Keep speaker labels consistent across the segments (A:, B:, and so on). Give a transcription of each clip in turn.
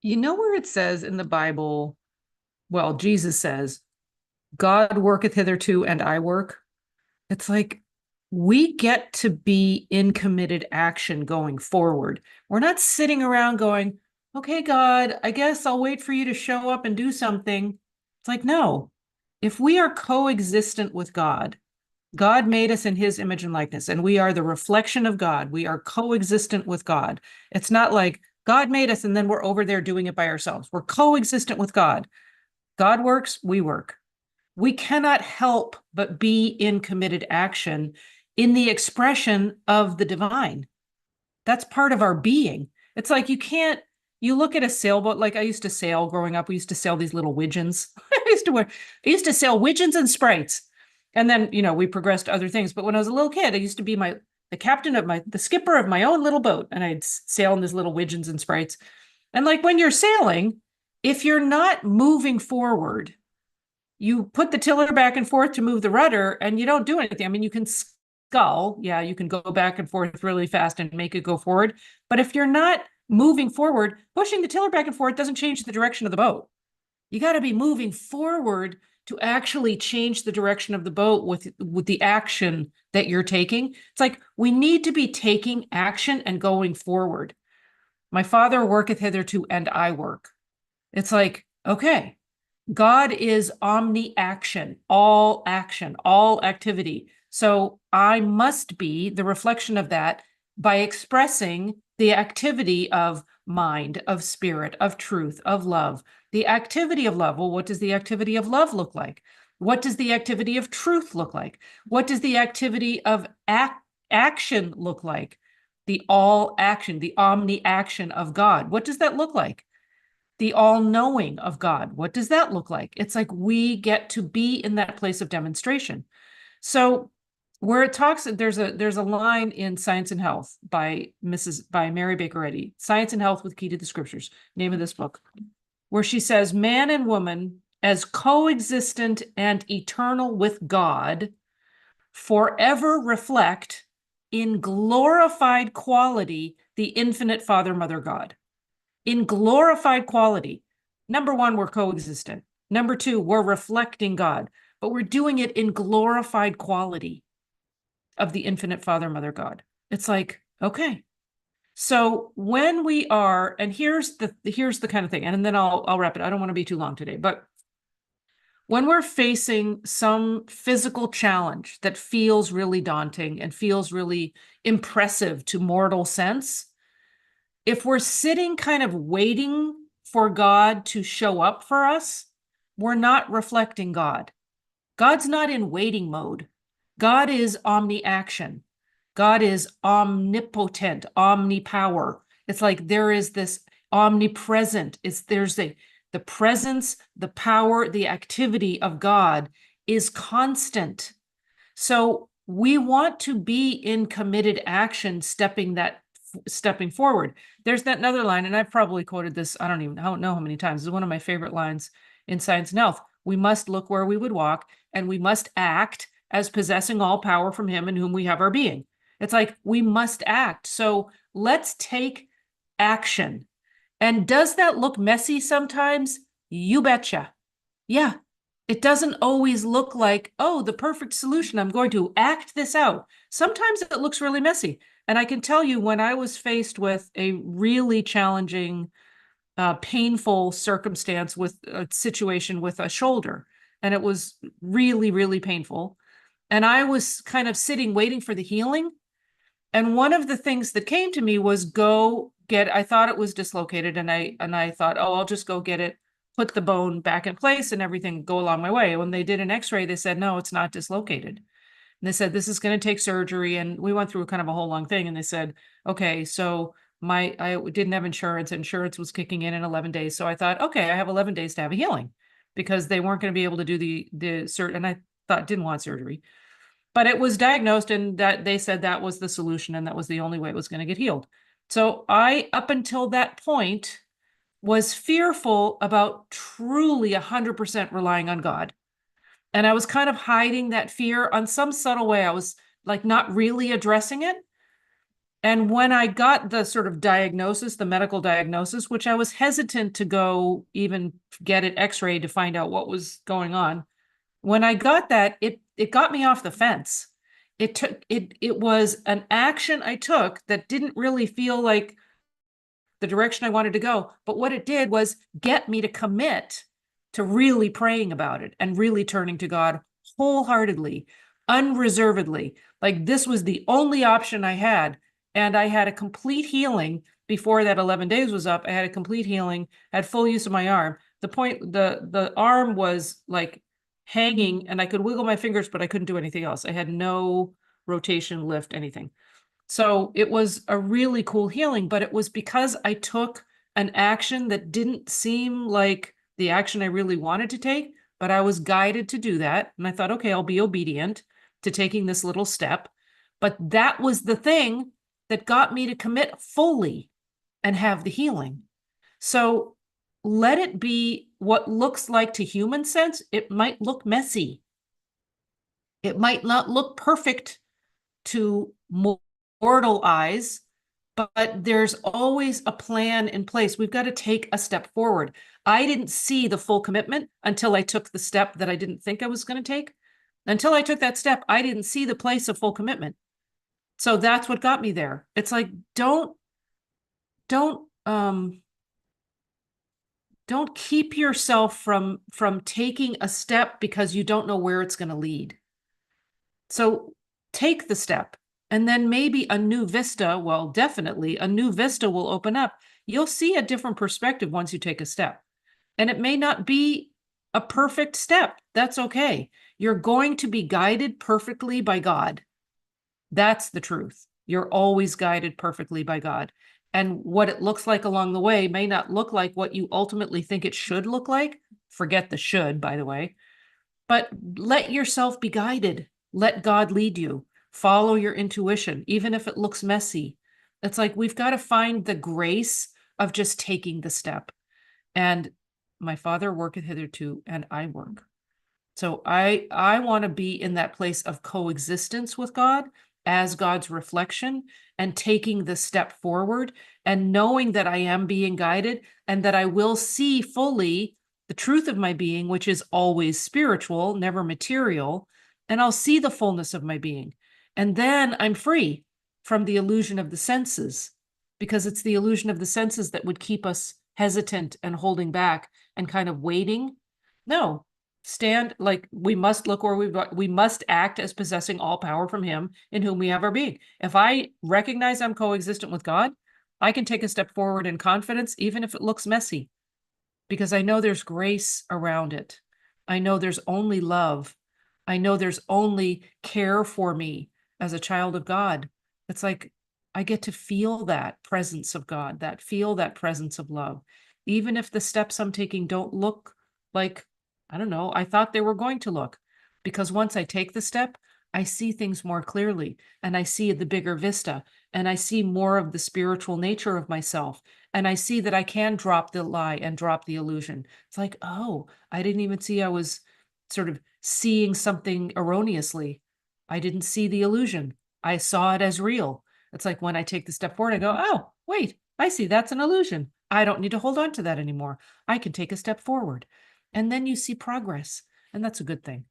A: You know where it says in the Bible, well, Jesus says, God worketh hitherto and I work. It's like we get to be in committed action going forward. We're not sitting around going, okay, God, I guess I'll wait for you to show up and do something. It's like, no, if we are coexistent with God, God made us in his image and likeness, and we are the reflection of God. We are coexistent with God. It's not like God made us and then we're over there doing it by ourselves. We're coexistent with God. God works, we work. We cannot help but be in committed action in the expression of the divine. That's part of our being. It's like you look at a sailboat, like I used to sail growing up. We used to sail these little widgeons. I used to sail widgeons and sprites. And then, we progressed to other things. But when I was a little kid, I used to be the skipper of my own little boat. And I'd sail in these little widgeons and sprites. And like when you're sailing, if you're not moving forward, you put the tiller back and forth to move the rudder and you don't do anything. I mean, you can scull. Yeah, you can go back and forth really fast and make it go forward. But if you're not moving forward, pushing the tiller back and forth doesn't change the direction of the boat. You got to be moving forward to actually change the direction of the boat with the action that you're taking. It's like we need to be taking action and going forward. My Father worketh hitherto and I work. It's like, okay, God is omni-action, all activity. So I must be the reflection of that by expressing the activity of mind, of spirit, of truth, of love. The activity of love. Well, what does the activity of love look like? What does the activity of truth look like? What does the activity of action look like? The all action, the omni-action of God. What does that look like? The all-knowing of God. What does that look like? It's like we get to be in that place of demonstration. So where it talks, there's a line in Science and Health by Mary Baker Eddy, Science and Health with Key to the Scriptures, name of this book, where she says, man and woman as coexistent and eternal with God forever reflect in glorified quality the infinite Father, Mother, God. In glorified quality. Number one, we're coexistent. Number two, we're reflecting God, but we're doing it in glorified quality of the infinite Father, Mother, God. It's like, okay. So when we are, and here's the kind of thing, and then I'll wrap it. I don't want to be too long today, but when we're facing some physical challenge that feels really daunting and feels really impressive to mortal sense, if we're sitting kind of waiting for God to show up for us, we're not reflecting God. God's not in waiting mode. God is omni-action. God is omnipotent, omnipower. It's like there is this omnipresent. There's the presence, the power, the activity of God is constant. So we want to be in committed action, stepping forward. There's that another line, and I've probably quoted this, I don't know how many times. It's one of my favorite lines in Science and Health. We must look where we would walk, and we must act as possessing all power from him in whom we have our being. It's like we must act. So let's take action. And does that look messy sometimes? You betcha. Yeah. It doesn't always look like, oh, the perfect solution. I'm going to act this out. Sometimes it looks really messy. And I can tell you when I was faced with a really challenging, painful circumstance with a situation with a shoulder, and it was really, really painful. And I was kind of sitting, waiting for the healing. And one of the things that came to me was I thought it was dislocated. And I thought, oh, I'll just go get it, put the bone back in place and everything, go along my way. When they did an x-ray, they said, no, it's not dislocated. And they said, this is going to take surgery. And we went through kind of a whole long thing. And they said, okay, so I didn't have insurance. Insurance was kicking in 11 days. So I thought, okay, I have 11 days to have a healing, because they weren't going to be able to do the surgery. And I didn't want surgery, but it was diagnosed, and that they said that was the solution. And that was the only way it was going to get healed. So up until that point, was fearful about truly 100% relying on God. And I was kind of hiding that fear on some subtle way. I was like not really addressing it. And when I got the sort of diagnosis, the medical diagnosis, which I was hesitant to go even get it x-rayed to find out what was going on, when I got that, it got me off the fence. It was an action I took that didn't really feel like the direction I wanted to go. But what it did was get me to commit to really praying about it and really turning to God wholeheartedly, unreservedly. Like this was the only option I had. And I had a complete healing before that 11 days was up. I had a complete healing, had full use of my arm. The arm was like hanging and I could wiggle my fingers, but I couldn't do anything else. I had no rotation, lift, anything. So it was a really cool healing, but it was because I took an action that didn't seem like the action I really wanted to take, but I was guided to do that. And I thought, okay, I'll be obedient to taking this little step. But that was the thing that got me to commit fully and have the healing. So let it be what looks like to human sense. It might look messy. It might not look perfect to mortal eyes, but there's always a plan in place. We've got to take a step forward. I didn't see the full commitment until I took the step that I didn't think I was going to take. Until I took that step, I didn't see the place of full commitment. So that's what got me there. It's like, don't keep yourself from taking a step because you don't know where it's going to lead. So take the step, and then maybe a new vista, well, definitely a new vista will open up. You'll see a different perspective once you take a step. And it may not be a perfect step. That's okay. You're going to be guided perfectly by God. That's the truth. You're always guided perfectly by God. And what it looks like along the way may not look like what you ultimately think it should look like. Forget the should, by the way. But let yourself be guided. Let God lead you. Follow your intuition, even if it looks messy. It's like we've got to find the grace of just taking the step. And my Father worketh hitherto, and I work. So I want to be in that place of coexistence with God as God's reflection and taking the step forward and knowing that I am being guided and that I will see fully the truth of my being, which is always spiritual, never material, and I'll see the fullness of my being. And then I'm free from the illusion of the senses, because it's the illusion of the senses that would keep us hesitant and holding back and kind of waiting. No, stand, like we must look where we must act as possessing all power from him in whom we have our being. If I recognize I'm coexistent with God, I can take a step forward in confidence, even if it looks messy, because I know there's grace around it. I know there's only love. I know there's only care for me as a child of God. It's like I get to feel that presence of God, feel that presence of love, even if the steps I'm taking don't look like, I don't know, I thought they were going to look. Because once I take the step, I see things more clearly and I see the bigger vista and I see more of the spiritual nature of myself. And I see that I can drop the lie and drop the illusion. It's like, oh, I didn't even see I was sort of seeing something erroneously. I didn't see the illusion. I saw it as real. It's like when I take the step forward, I go, oh, wait, I see that's an illusion. I don't need to hold on to that anymore. I can take a step forward. And then you see progress. And that's a good thing.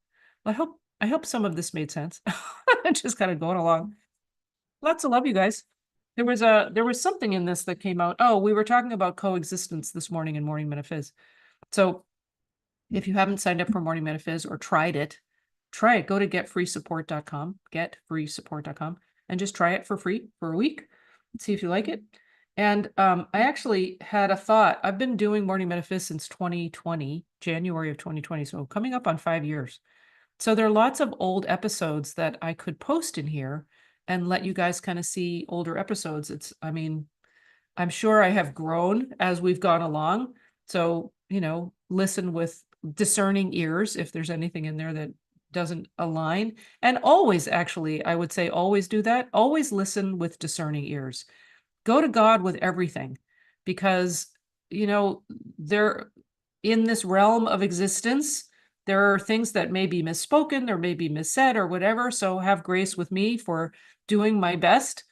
A: Well, I hope some of this made sense. Just kind of going along. Lots of love, you guys. There was something in this that came out. Oh, we were talking about coexistence this morning in Morning Metaphys. So if you haven't signed up for Morning Metaphys or tried it, try it. Go to getfreesupport.com, getfreesupport.com, and just try it for free for a week. See if you like it. And I actually had a thought. I've been doing Morning Metaphys since 2020, January of 2020. So coming up on 5 years. So there are lots of old episodes that I could post in here and let you guys kind of see older episodes. I mean, I'm sure I have grown as we've gone along. So, listen with discerning ears if there's anything in there that doesn't align. And always, actually, I would say always do that. Always listen with discerning ears. Go to God with everything, because, they're in this realm of existence. There are things that may be misspoken, there may be missaid or whatever. So have grace with me for doing my best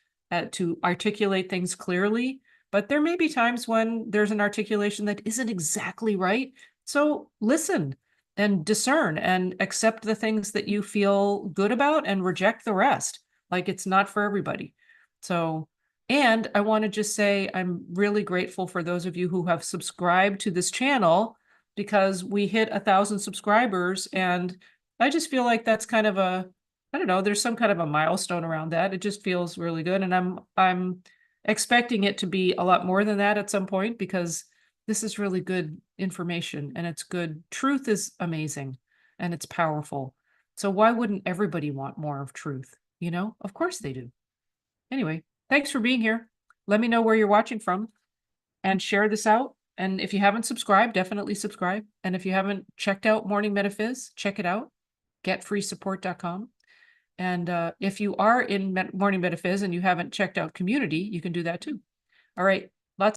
A: to articulate things clearly, but there may be times when there's an articulation that isn't exactly right. So listen and discern and accept the things that you feel good about and reject the rest. Like it's not for everybody. So, and I want to just say I'm really grateful for those of you who have subscribed to this channel, because we hit 1,000 subscribers, and I just feel like that's kind of a, I don't know, there's some kind of a milestone around that. It just feels really good. And I'm expecting it to be a lot more than that at some point, because this is really good information and it's good. Truth is amazing and it's powerful. So why wouldn't everybody want more of truth? You know, of course they do. Anyway, thanks for being here. Let me know where you're watching from and share this out. And if you haven't subscribed, definitely subscribe. And if you haven't checked out Morning Metaphys, check it out, getfreesupport.com. And if you are in Morning Metaphys and you haven't checked out community, you can do that too. All right.